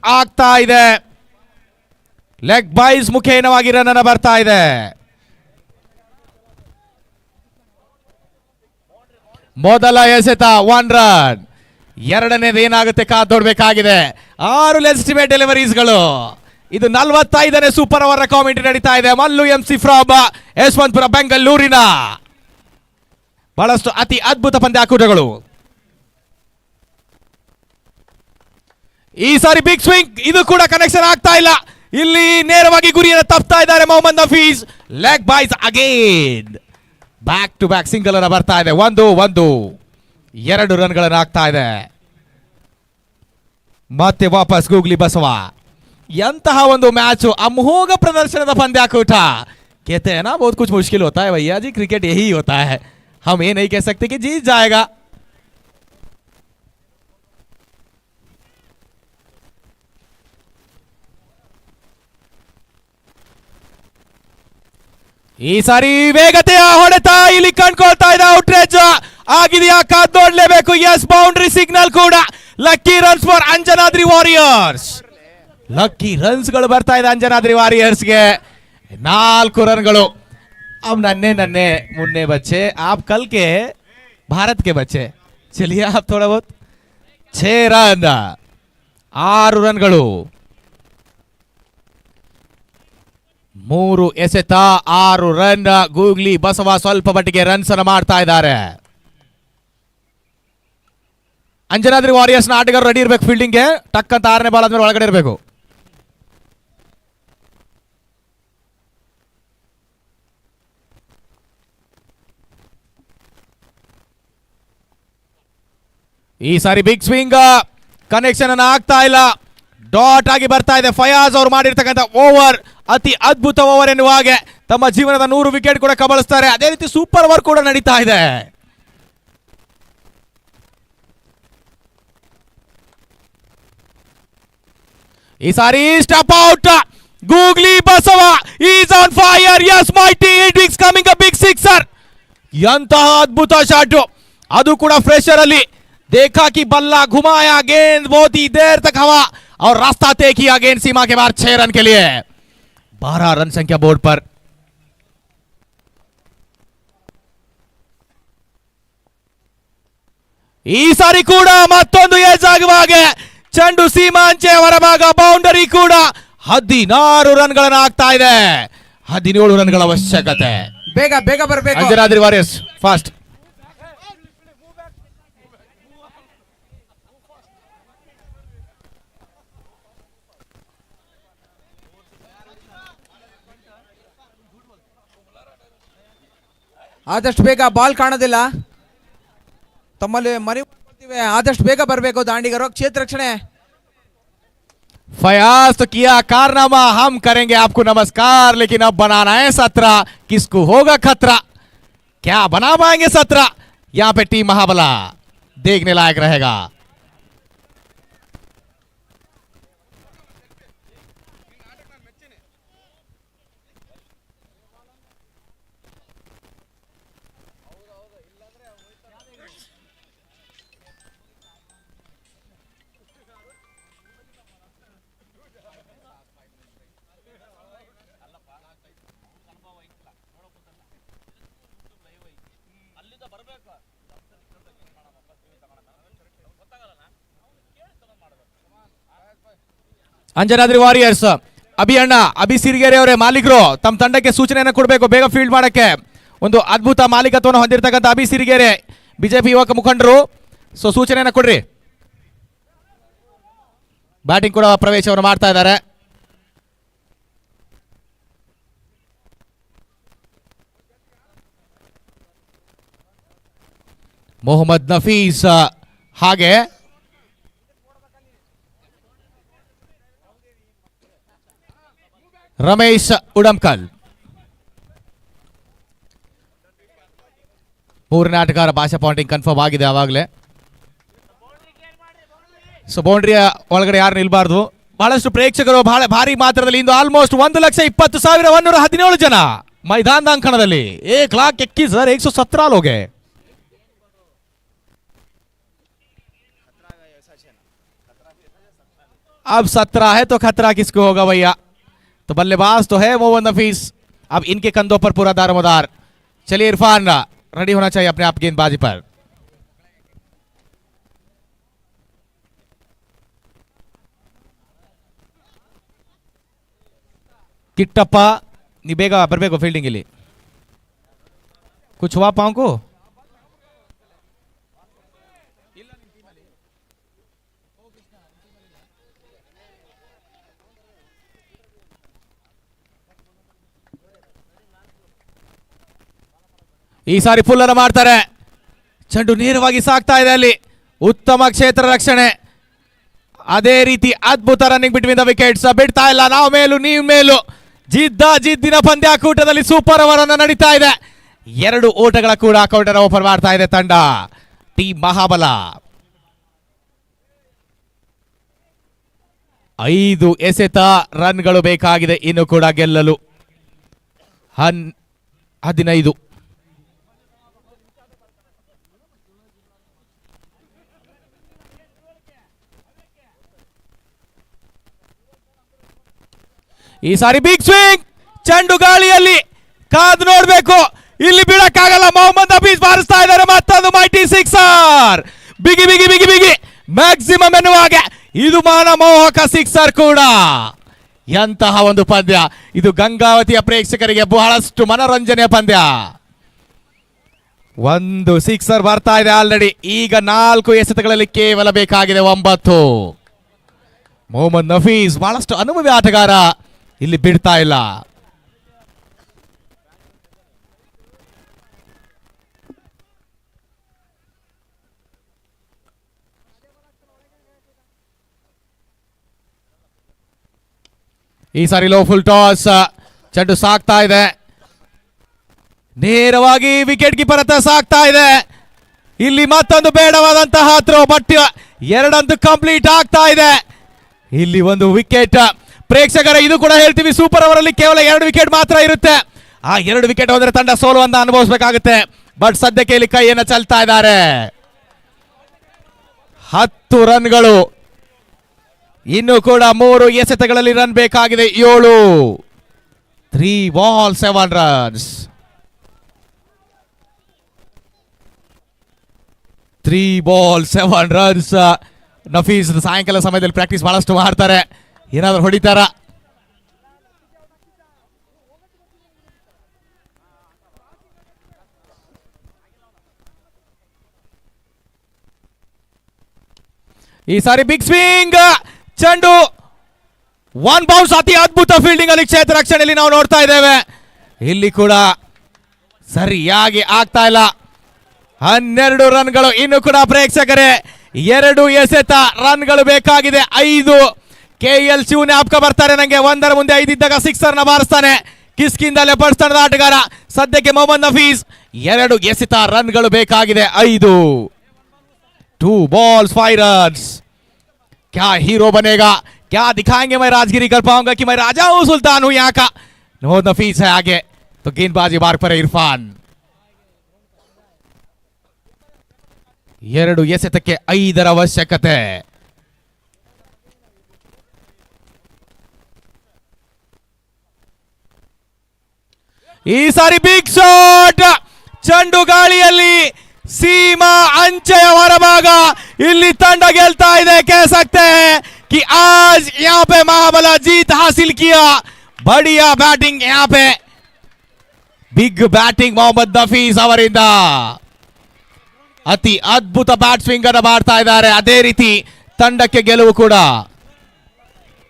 ಆಗ್ತಾ ಇದೆ. Leg byes ಮುಖೇನವಾಗಿ run ಅನ್ನು ಬರ್ತಾ ಇದೆ. ಮೊದಲ ಎಸೆತ 1 ರನ್. ಎರಡನೇದು ಏನಾಗುತ್ತೆ ಕಾದ್ ನೋಡ್ಬೇಕಾಗಿದೆ. 6 ಲೆಜಿಟಿಮೇಟ್ ಡೆಲಿವರೀಸ್ಗಳು. ಇದು 45ನೇ ಸೂಪರ್ ಓವರ್ ಕಾಮೆಂಟ್ರಿ ನಡೀತಾ ಇದೆ. ಮಲ್ಲು ಎಂಸಿ ಫ್ರಾಮ್ ಯಶವಂತಪುರ ಬೆಂಗಳೂರಿನ ಬಹಳಷ್ಟು ಅತಿ ಅದ್ಭುತ ಪಂದ್ಯಾಕೂಟಗಳು. ಈ ಸಾರಿ ಬಿಗ್ ಸ್ವಿಂಗ್, ಇದು ಕೂಡ ಕನೆಕ್ಷನ್ ಆಗ್ತಾ ಇಲ್ಲ. ಇಲ್ಲಿ ನೇರವಾಗಿ ಗುರಿಯನ್ನು ತಪ್ತಾ ಇದ್ದಾರೆ Mohammad Nafees. Leg byes again. Back to back single ಅನ್ನ ಬರ್ತಾ ಇದೆ. 1-1 2 ರನ್ಗಳನ್ನು ಆಗ್ತಾ ಇದೆ. ಮತ್ತೆ ವಾಪಸ್ ಗೂಗ್ಲಿ ಬಸವ. ಎಂತಹ ಒಂದು ಮ್ಯಾಚ್, ಅಮೋಘ ಪ್ರದರ್ಶನದ ಪಂದ್ಯಾಕೂಟ. कहते हैं ना बहुत कुछ मुश्किल होता है भैया जी, क्रिकेट यही होता है. हम ये नहीं कह सकते कि जीत जाएगा. ಈ ಸಾರಿ ವೇಗತೆಯ ಹೊಡೆತ ಇಲ್ಲಿ ಕಂಡುಕೊಳ್ತಾ ಇದೆ. ಔಟ್ರೇಜ್ ಆಗಿದೆಯಾ ಕಾದ್ ನೋಡ್ಲೇಬೇಕು. ಎಸ್, ಬೌಂಡ್ರಿ ಸಿಗ್ನಲ್ ಕೂಡ. Lucky runs for Anjanadri warriors. Lucky runs ಗಳು ಬರ್ತಾ ಇದೆ ಅಂಜನಾದ್ರಿ ವಾರಿಯರ್ಸ್ಗೆ. 4 ರನ್ಗಳು. अब नन्हे मुन्ने बच्चे, आप कल के भारत के बच्चे, चलिए आप थोड़ा बहुत. 6 रन, 6 ರನ್ಗಳು. 3 ಎಸೆತ 6 ರನ್. ಗೂಗ್ಲಿ ಬಸವ ಸ್ವಲ್ಪ ಮಟ್ಟಿಗೆ ರನ್ಸ್ ಅನ್ನು ಮಾಡ್ತಾ ಇದ್ದಾರೆ. ಅಂಜನಾದ್ರಿ ವಾರಿಯರ್ಸ್ ನ ಆಟಗಾರರು ರೆಡಿ ಇರಬೇಕು ಫೀಲ್ಡಿಂಗ್ಗೆ. ಟಕ್ ಅಂತ 6ನೇ ಬಾಲ್ ಆದ್ಮೇಲೆ ಒಳಗಡೆ ಇರಬೇಕು. ಈ ಸಾರಿ ಬಿಗ್ ಸ್ವಿಂಗ್, ಕನೆಕ್ಷನ್ ಅನ್ನು ಆಗ್ತಾ ಇಲ್ಲ. ಡಾಟ್ ಆಗಿ ಬರ್ತಾ ಇದೆ. ಫಯಾಜ್ ಅವರು ಮಾಡಿರ್ತಕ್ಕಂಥ ಓವರ್ ಅತಿ ಅದ್ಭುತ ಓವರ್ ಎನ್ನುವ ಹಾಗೆ ತಮ್ಮ ಜೀವನದ 100 ವಿಕೆಟ್ ಕೂಡ ಕಬಳಿಸ್ತಾರೆ. ಅದೇ ರೀತಿ ಸೂಪರ್ ಓವರ್ ಕೂಡ ನಡೀತಾ ಇದೆ. ಈ ಸಾರಿ step out. Googly Basava is on fire. Yes mighty it's coming a big sixer. ಎಂತಹ ಅದ್ಭುತ ಶಾಟ್, ಅದು ಕೂಡ ಫ್ರೆಶರ್ ಅಲ್ಲಿ. देखा कि बल्ला घुमाया, गेंद बहुत ही देर तक हवा और रास्ता तय किया. गेंद सीमा के बाहर 6 रन के लिए. 12 रन संख्या बोर्ड पर. ಈ ಸಾರಿ ಕೂಡ ಮತ್ತೊಂದು ಏಜ್ ಆಗುವ ಹಾಗೆ ಚೆಂಡು ಸೀಮಾಂಚೆ ಹೊರಭಾಗ. ಬೌಂಡರಿ ಕೂಡ. 16 ರನ್ಗಳನ್ನು ಆಗ್ತಾ ಇದೆ. 17 ರನ್ಗಳ ಅವಶ್ಯಕತೆ. ಬೇಗ ಬೇಗ ಬರಬೇಕು ಅಂಜನಾದ್ರಿ ವಾರಿಯರ್ಸ್. ಫಾಸ್ಟ್. ಆದಷ್ಟು ಬೇಗ. ಬಾಲ್ ಕಾಣೋದಿಲ್ಲ, ತಮ್ಮಲ್ಲಿ ಮರಿ ಆದಷ್ಟು ಬೇಗ ಬರಬೇಕು ದಾಂಡಿಗರು. ಕ್ಷೇತ್ರ ರಕ್ಷಣೆ. फयाज तो किया कारनामा, हम करेंगे आपको नमस्कार, लेकिन अब बनाना है 17. किसको होगा खतरा? क्या बना पाएंगे 17? यहां पे टीम महाबला देखने लायक रहेगा. ಅಂಜನಾದ್ರಿ ವಾರಿಯರ್ಸ್ ಅಭಿ ಅಣ್ಣ, ಅಭಿ ಸಿರಿಗೆರೆ ಅವರೇ ಮಾಲೀಕರು ತಮ್ಮ ತಂಡಕ್ಕೆ ಸೂಚನೆಯನ್ನು ಕೊಡಬೇಕು ಬೇಗ ಫೀಲ್ಡ್ ಮಾಡಕ್ಕೆ. ಒಂದು ಅದ್ಭುತ ಮಾಲೀಕತ್ವವನ್ನು ಹೊಂದಿರತಕ್ಕಂಥ ಅಭಿ ಸಿರಿಗೆರೆ ಬಿಜೆಪಿ ಯುವಕ ಮುಖಂಡರು. ಸೊ ಸೂಚನೆಯನ್ನು ಕೊಡ್ರಿ. ಬ್ಯಾಟಿಂಗ್ ಕೂಡ ಪ್ರವೇಶವನ್ನು ಮಾಡ್ತಾ ಇದ್ದಾರೆ. ಮೊಹಮ್ಮದ್ ನಫೀಸ್ ಹಾಗೆ ರಮೇಶ್ ಉಡಂಕಲ್. 3ನೇ ಆಟಗಾರ ಭಾಷಾ ಪಾಯಿಂಟಿಂಗ್ ಕನ್ಫರ್ಮ್ ಆಗಿದೆ ಆವಾಗಲೇ. ಸೊ ಬೌಂಡ್ರಿಯ ಒಳಗಡೆ ಯಾರು ನಿಲ್ಬಾರ್ದು. ಬಹಳಷ್ಟು ಪ್ರೇಕ್ಷಕರು ಬಹಳ ಭಾರಿ ಮಾತ್ರದಲ್ಲಿ ಇಂದು ಆಲ್ಮೋಸ್ಟ್ 1,20,117 ಜನ ಮೈದಾನದ ಅಂಕಣದಲ್ಲಿ. 1,21,000 ಸರ್ 117 लोग हैं. अब 17 है तो खतरा किसको होगा भैया। तो बल्लेबाज तो है मोहम्मद नफीस, अब इनके कंधों पर पूरा दारोमदार। चलिए इरफान रेडी होना चाहिए अपने आप गेंदबाजी पर। ಕಿಟ್ಟಪ್ಪ ನೀ ಬೇಗ ಬರಬೇಕು ಫೀಲ್ಡಿಂಗ್ ಇಲ್ಲಿ। ಕುಚ್ ಹುವಾ ಪಾವ್ ಕೋ? ಈ ಸಾರಿ ಫುಲ್ ಅನ್ನು ಮಾಡ್ತಾರೆ, ಚೆಂಡು ನೇರವಾಗಿ ಸಾಕ್ತಾ ಇದೆ, ಅಲ್ಲಿ ಉತ್ತಮ ಕ್ಷೇತ್ರ ರಕ್ಷಣೆ, ಅದೇ ರೀತಿ ಅದ್ಭುತ ರನ್ನಿಂಗ್ ಬಿಟ್ವೀನ್ ದ ವಿಕೆಟ್ಸ್, ಬಿಡ್ತಾ ಇಲ್ಲ, ನಾವು ಮೇಲು ನೀವು ಮೇಲು, ಜಿದ್ದಿನ ಪಂದ್ಯಾಕೂಟದಲ್ಲಿ ಸೂಪರ್ ಓವರ್ ಅನ್ನು ನಡೀತಾ ಇದೆ, 2 ಓಟಗಳ ಕೂಡ ಕೌಂಟರ್ ಓಪನ್ ಮಾಡ್ತಾ ಇದೆ ತಂಡ ಟೀಮ್ ಮಹಾಬಲ। 5 ಎಸೆತ ರನ್ಗಳು ಬೇಕಾಗಿದೆ ಇನ್ನು ಕೂಡ ಗೆಲ್ಲಲು, 15। ಈ ಸಾರಿ ಬಿಗ್ ಸ್ವಿಂಗ್, ಚೆಂಡು ಗಾಳಿಯಲ್ಲಿ ಕಾದು ನೋಡ್ಬೇಕು, ಇಲ್ಲಿ ಬಿಡಕ್ಕಾಗಲ್ಲ, ಮೊಹಮ್ಮದ್ ನಫೀಸ್ ಬಾರಿಸ್ತಾ ಇದ್ದಾರೆ, ಮತ್ತೊಂದು ಮೈಟಿ ಸಿಕ್ಸರ್, ಬಿಗಿ ಬಿಗಿ ಬಿಗಿ ಬಿಗಿ ಮ್ಯಾಕ್ಸಿಮಮ್ ಎನ್ನುವಾಗ ಇದು ಮನಮೋಹಕ ಸಿಕ್ಸರ್ ಕೂಡ। ಎಂತಹ ಒಂದು ಪಂದ್ಯ ಇದು, ಗಂಗಾವತಿಯ ಪ್ರೇಕ್ಷಕರಿಗೆ ಬಹಳಷ್ಟು ಮನೋರಂಜನೆಯ ಪಂದ್ಯ। 1 ಸಿಕ್ಸರ್ ಬರ್ತಾ ಇದೆ ಆಲ್ರೆಡಿ, ಈಗ 4 ಎಸೆತಗಳಲ್ಲಿ ಕೇವಲ ಬೇಕಾಗಿದೆ 9। ಮೊಹಮ್ಮದ್ ನಫೀಸ್ ಬಹಳಷ್ಟು ಅನುಭವಿ ಆಟಗಾರ, ಇಲ್ಲಿ ಬಿಡ್ತಾ ಇಲ್ಲ। ಈ ಸಾರಿ ಲೋ ಫುಲ್ ಟಾಸ್, ಚೆಂಡು ಸಾಕ್ತಾ ಇದೆ, ನೇರವಾಗಿ ವಿಕೆಟ್ ಕೀಪರ್ ಹತ್ರ ಸಾಕ್ತಾ ಇದೆ, ಇಲ್ಲಿ ಮತ್ತೊಂದು ಬೇಡವಾದಂತಹ ಥ್ರೋ, ಬಟ್ 2 ಕಂಪ್ಲೀಟ್ ಆಗ್ತಾ ಇದೆ, ಇಲ್ಲಿ 1 ವಿಕೆಟ್। ಪ್ರೇಕ್ಷಕರ ಇದು ಕೂಡ ಹೇಳ್ತೀವಿ, ಸೂಪರ್ ಓವರ್ ಅಲ್ಲಿ ಕೇವಲ 2 ವಿಕೆಟ್ ಮಾತ್ರ ಇರುತ್ತೆ, ಆ 2 ವಿಕೆಟ್ ಹೋದ್ರೆ ತಂಡ ಸೋಲುವನ್ನು ಅನುಭವಿಸಬೇಕಾಗುತ್ತೆ, ಬಟ್ ಸದ್ಯಕ್ಕೆ ಇಲ್ಲಿ ಕೈಯನ್ನು ಚಲ್ತಾ ಇದ್ದಾರೆ। 10 ರನ್ಗಳು, ಇನ್ನು ಕೂಡ 3 ಎಸೆತಗಳಲ್ಲಿ ರನ್ ಬೇಕಾಗಿದೆ 7, 3 ball 7 runs, 3 ball 7 runs. Nafees ಸಾಯಂಕಾಲ ಸಮಯದಲ್ಲಿ ಪ್ರಾಕ್ಟೀಸ್ ಬಹಳಷ್ಟು ಮಾಡ್ತಾರೆ, ಏನಾದ್ರು ಹೊಡಿತಾರ? ಈ ಸಾರಿ ಬಿಗ್ ಸ್ವಿಂಗ್, ಚೆಂಡು 1 ಬೌನ್ಸ್, ಅತಿ ಅದ್ಭುತ ಫೀಲ್ಡಿಂಗ್ ಅಲ್ಲಿ ಕ್ಷೇತ್ರ ರಕ್ಷಣೆಯಲ್ಲಿ ನಾವು ನೋಡ್ತಾ ಇದ್ದೇವೆ, ಇಲ್ಲಿ ಕೂಡ ಸರಿಯಾಗಿ ಆಗ್ತಾ ಇಲ್ಲ, 12 ರನ್ಗಳು, ಇನ್ನು ಕೂಡ ಪ್ರೇಕ್ಷಕರೇ 2 ಎಸೆತ ರನ್ಗಳು ಬೇಕಾಗಿದೆ 5। KL ಶಿವ್ ಜ್ಞಾಪಕ ಬರ್ತಾರೆ ನಂಗೆ, 1 ಮುಂದೆ 5 ಇದ್ದಾಗ 6 ನ ಬಾರಿಸ್ತಾನೆ, ಕಿಸ್ಕಿಂದ ಲೆಪರ್ಡ್ಸ್ ತಂಡದ ಆಟಗಾರ, ಸದ್ಯಕ್ಕೆ ಮೊಹಮ್ಮದ್ ನಫೀಸ್ 2 ಎಸೆತ ರನ್ಗಳು ಬೇಕಾಗಿದೆ 5, 2 balls 5 रन्स। क्या हीरो बनेगा, क्या दिखाएंगे, मैं राजगिरी कर पाऊंगा कि मैं राजा हूं, सुल्तान हूं यहाँ का। मोहम्मद नफीस है आगे, तो गेंदबाजी मार्ग पर है इरफान। 2 ಎಸೆತಕ್ಕೆ 5 ಅವಶ್ಯಕತೆ। ಈ ಸಾರಿ ಬಿಗ್ ಶಾಟ್, ಚೆಂಡು ಗಾಳಿಯಲ್ಲಿ, सीमा अंचेय ಹೊರಭಾಗ, ಇಲ್ಲಿ ತಂಡ ಗೆಲ್ತಾ ಇದೆ। कह सकते हैं कि आज यहाँ पे महाबला जीत हासिल किया, बढ़िया बैटिंग यहाँ पे, बिग बैटिंग ಮೊಹಮ್ಮದ್ ನಫೀಸ್ ಅವರಿಂದ ಅತಿ ಅದ್ಭುತ ಬ್ಯಾಟ್ ಸ್ವಿಂಗ್ ಅನ್ನು ಮಾಡ್ತಾ ಇದ್ದಾರೆ, ಅದೇ ರೀತಿ ತಂಡಕ್ಕೆ ಗೆಲುವು ಕೂಡ।